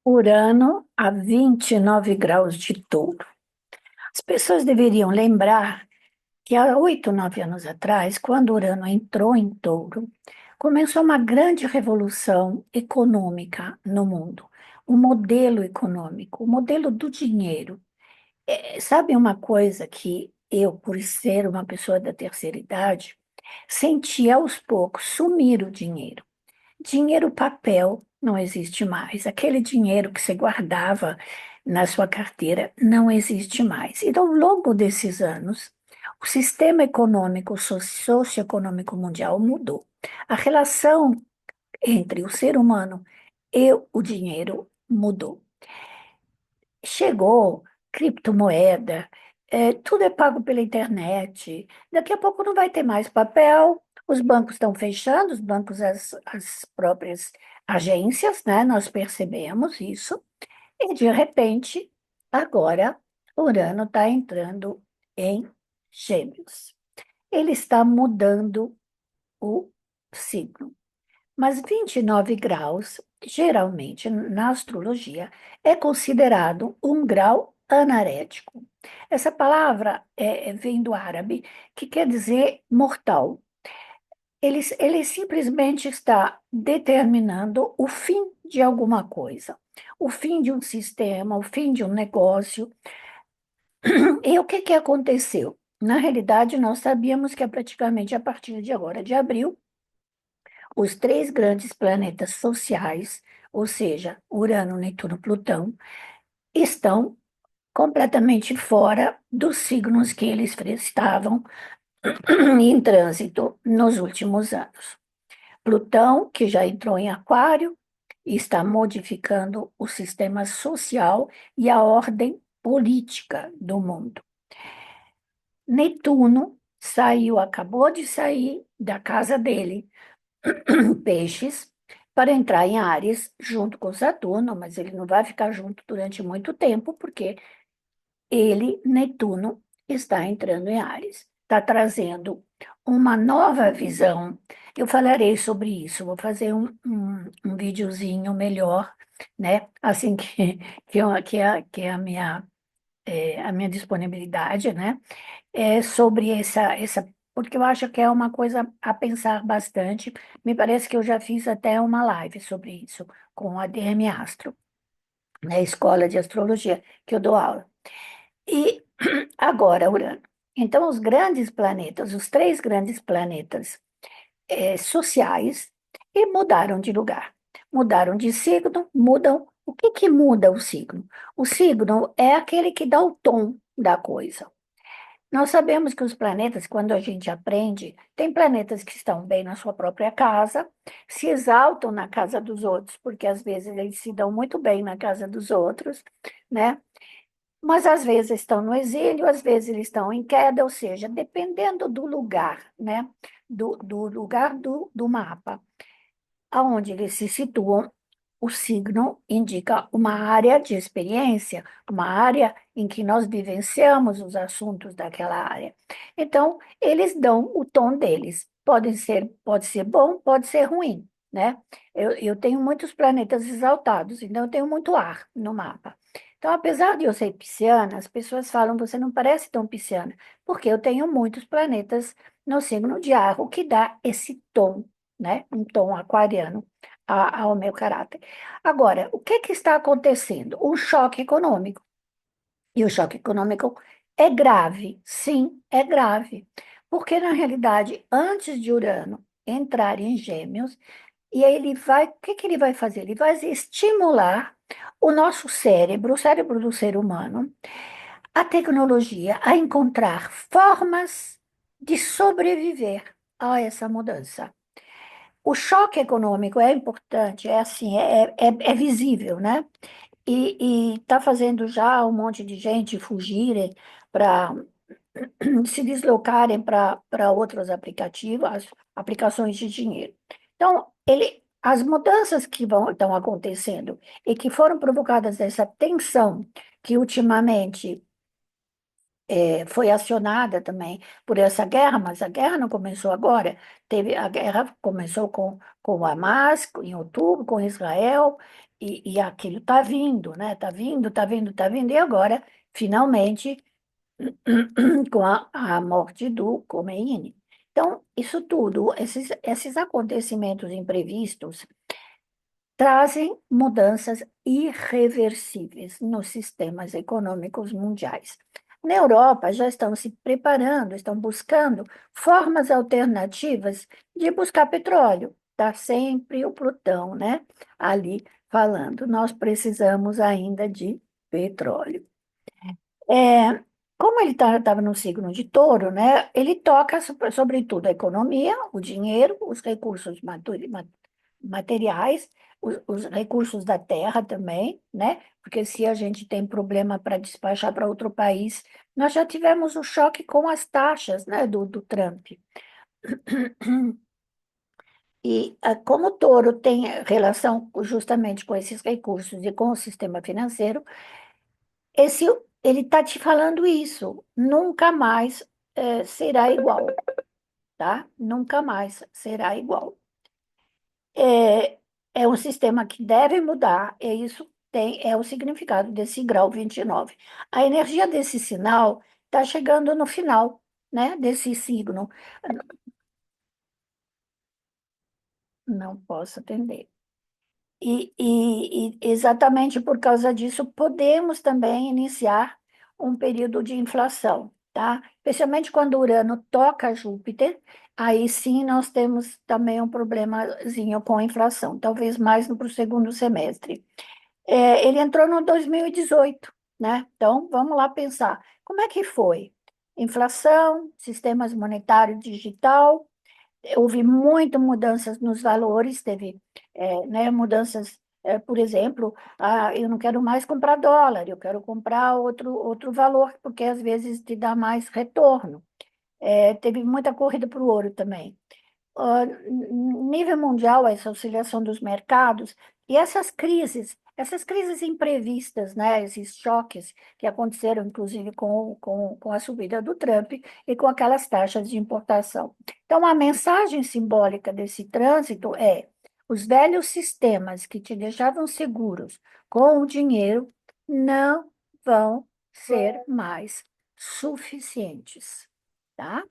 Urano a 29 graus de touro. As pessoas deveriam lembrar que há 8, 9 anos atrás, quando Urano entrou em touro, começou uma grande revolução econômica no mundo. O modelo econômico, o modelo do dinheiro. Sabe uma coisa que eu, por ser uma pessoa da terceira idade, senti aos poucos sumir o dinheiro. Dinheiro papel não existe mais. Aquele dinheiro que você guardava na sua carteira não existe mais. E ao longo desses anos, o sistema econômico, socioeconômico mundial mudou. A relação entre o ser humano e o dinheiro mudou. Chegou criptomoeda, tudo é pago pela internet. Daqui a pouco não vai ter mais papel, os bancos estão fechando, os bancos, as próprias agências, né? Nós percebemos isso. E, de repente, agora, Urano está entrando em Gêmeos. Ele está mudando o signo. Mas 29 graus, geralmente na astrologia, é considerado um grau anarético. Essa palavra vem do árabe, que quer dizer mortal. Ele simplesmente está determinando o fim de alguma coisa, o fim de um sistema, o fim de um negócio. E o que aconteceu? Na realidade, nós sabíamos que é praticamente a partir de agora, de abril, os três grandes planetas sociais, ou seja, Urano, Netuno, Plutão, estão completamente fora dos signos que eles estavam em trânsito nos últimos anos. Plutão, que já entrou em Aquário, está modificando o sistema social e a ordem política do mundo. Netuno saiu, acabou de sair da casa dele, Peixes, para entrar em Áries junto com Saturno, mas ele não vai ficar junto durante muito tempo, porque ele, Netuno, está entrando em Áries. Está trazendo uma nova visão. Eu falarei sobre isso, vou fazer um videozinho melhor, né? Assim que é a minha disponibilidade, né? Sobre essa, porque eu acho que é uma coisa a pensar bastante. Me parece que eu já fiz até uma live sobre isso com a DM Astro, na escola de astrologia que eu dou aula. E agora, Urano. Então, os grandes planetas, os três grandes planetas sociais, e mudaram de lugar. Mudaram de signo, mudam. O que muda o signo? O signo é aquele que dá o tom da coisa. Nós sabemos que os planetas, quando a gente aprende, tem planetas que estão bem na sua própria casa, se exaltam na casa dos outros, porque às vezes eles se dão muito bem na casa dos outros, né? Mas às vezes estão no exílio, às vezes eles estão em queda, ou seja, dependendo do lugar, né? Do lugar do mapa, aonde eles se situam, o signo indica uma área de experiência, uma área em que nós vivenciamos os assuntos daquela área. Então, eles dão o tom deles. Pode ser bom, pode ser ruim, né? Eu tenho muitos planetas exaltados, então eu tenho muito ar no mapa. Então, apesar de eu ser pisciana, as pessoas falam, você não parece tão pisciana, porque eu tenho muitos planetas no signo de ar, o que dá esse tom, né? Um tom aquariano ao meu caráter. Agora, o que está acontecendo? Um choque econômico. E o choque econômico é grave, sim, é grave. Porque, na realidade, antes de Urano entrar em Gêmeos, e aí o que ele vai fazer? Ele vai estimular o nosso cérebro, o cérebro do ser humano, a tecnologia, a encontrar formas de sobreviver a essa mudança. O choque econômico é importante, é assim, é visível, né? E está fazendo já um monte de gente fugirem para se deslocarem para outros aplicativos, as aplicações de dinheiro. Então, as mudanças que estão acontecendo e que foram provocadas dessa tensão que ultimamente foi acionada também por essa guerra, mas a guerra não começou agora. A guerra começou com o Hamas, em outubro, com Israel, e aquilo está vindo, né? Está vindo, está vindo, está vindo, e agora, finalmente, com a morte do Khomeini. Então, isso tudo, esses acontecimentos imprevistos, trazem mudanças irreversíveis nos sistemas econômicos mundiais. Na Europa, já estão se preparando, estão buscando formas alternativas de buscar petróleo. Está sempre o Plutão, né? Ali falando, nós precisamos ainda de petróleo. É, como ele estava no signo de Touro, né? Ele toca sobretudo a economia, o dinheiro, os recursos materiais, os recursos da terra também, né? Porque se a gente tem problema para despachar para outro país, nós já tivemos o choque com as taxas, né, do Trump. E como o touro tem relação justamente com esses recursos e com o sistema financeiro, esse, ele está te falando isso. Nunca mais será igual, tá? Nunca mais será igual. É, é um sistema que deve mudar, é isso é o significado desse grau 29. A energia desse sinal está chegando no final, né, desse signo. Não posso atender. E exatamente por causa disso, podemos também iniciar um período de inflação, tá? Especialmente quando Urano toca Júpiter, aí sim nós temos também um problemazinho com a inflação, talvez mais para o segundo semestre. Ele entrou no 2018, né? Então, vamos lá pensar. Como é que foi? Inflação, sistemas monetário digital, houve muitas mudanças nos valores, teve, né, mudanças, por exemplo, eu não quero mais comprar dólar, eu quero comprar outro valor, porque às vezes te dá mais retorno. Teve muita corrida para o ouro também. Nível mundial, essa oscilação dos mercados e essas crises imprevistas, né, esses choques que aconteceram, inclusive, com a subida do Trump e com aquelas taxas de importação. Então, a mensagem simbólica desse trânsito é: os velhos sistemas que te deixavam seguros com o dinheiro não vão ser mais suficientes, tá?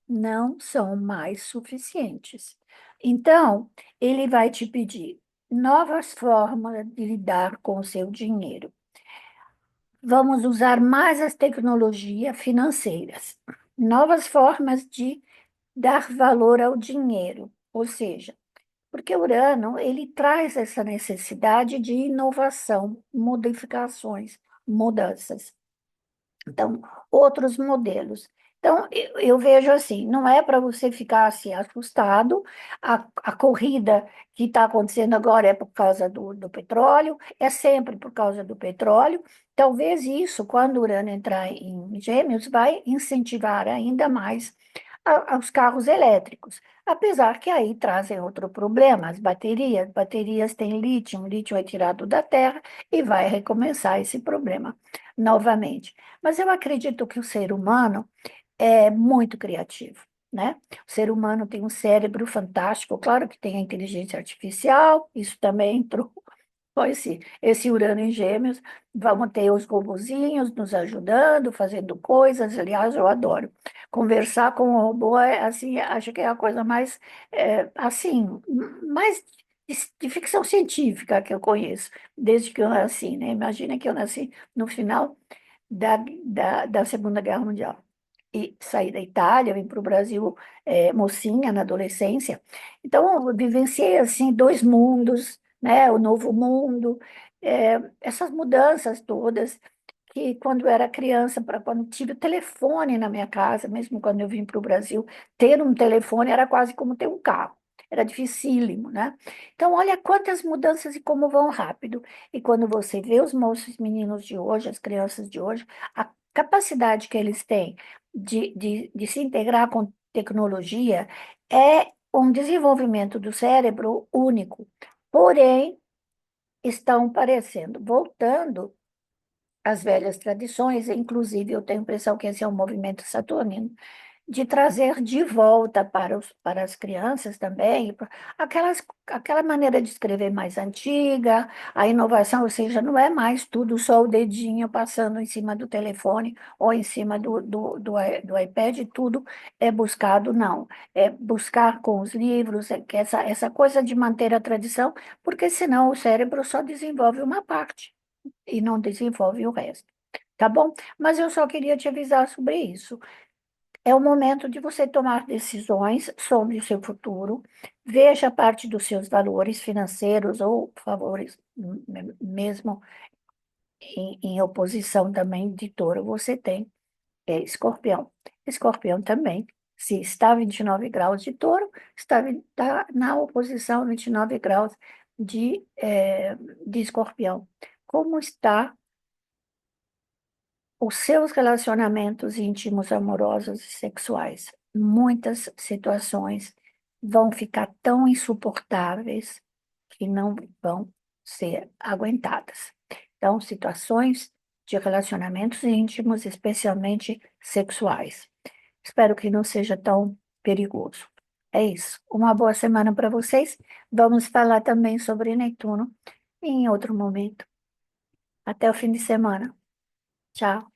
Não são mais suficientes. Então, ele vai te pedir novas formas de lidar com o seu dinheiro. Vamos usar mais as tecnologias financeiras, novas formas de dar valor ao dinheiro, ou seja, porque Urano, ele traz essa necessidade de inovação, modificações, mudanças. Então, outros modelos. Então, eu vejo assim, não é para você ficar assim assustado, a corrida que está acontecendo agora é por causa do petróleo, é sempre por causa do petróleo. Talvez isso, quando o Urano entrar em Gêmeos, vai incentivar ainda mais os carros elétricos. Apesar que aí trazem outro problema, as baterias têm lítio, o lítio é tirado da terra e vai recomeçar esse problema novamente. Mas eu acredito que o ser humano é muito criativo, né? O ser humano tem um cérebro fantástico, claro que tem a inteligência artificial, isso também entrou. Pois sim, esse Urano em Gêmeos, vamos ter os robozinhos nos ajudando, fazendo coisas. Aliás, eu adoro conversar com o robô, assim, acho que é a coisa mais, assim, mais de ficção científica que eu conheço, desde que eu nasci, né? Imagina que eu nasci no final da Segunda Guerra Mundial. E saí da Itália, vim para o Brasil, mocinha, na adolescência. Então, eu vivenciei, assim, dois mundos, né? O novo mundo, essas mudanças todas, que quando eu era criança, quando tive o telefone na minha casa, mesmo quando eu vim para o Brasil, ter um telefone era quase como ter um carro. Era dificílimo, né? Então, olha quantas mudanças e como vão rápido. E quando você vê os moços e meninos de hoje, as crianças de hoje, a capacidade que eles têm de se integrar com tecnologia é um desenvolvimento do cérebro único. Porém, estão parecendo, voltando as velhas tradições, inclusive eu tenho a impressão que esse é um movimento saturnino, de trazer de volta para as crianças também, aquela maneira de escrever mais antiga, a inovação, ou seja, não é mais tudo só o dedinho passando em cima do telefone ou em cima do iPad, tudo é buscado, não. É buscar com os livros, que essa coisa de manter a tradição, porque senão o cérebro só desenvolve uma parte e não desenvolve o resto. Tá bom? Mas eu só queria te avisar sobre isso. É o momento de você tomar decisões sobre o seu futuro. Veja a parte dos seus valores financeiros ou favores, mesmo em oposição também de touro, você tem escorpião. Escorpião também, se está 29 graus de touro, está na oposição 29 graus de escorpião. Como está os seus relacionamentos íntimos, amorosos e sexuais? Muitas situações vão ficar tão insuportáveis que não vão ser aguentadas. Então, situações de relacionamentos íntimos, especialmente sexuais. Espero que não seja tão perigoso. É isso. Uma boa semana para vocês. Vamos falar também sobre Netuno em outro momento. Até o fim de semana. Tchau.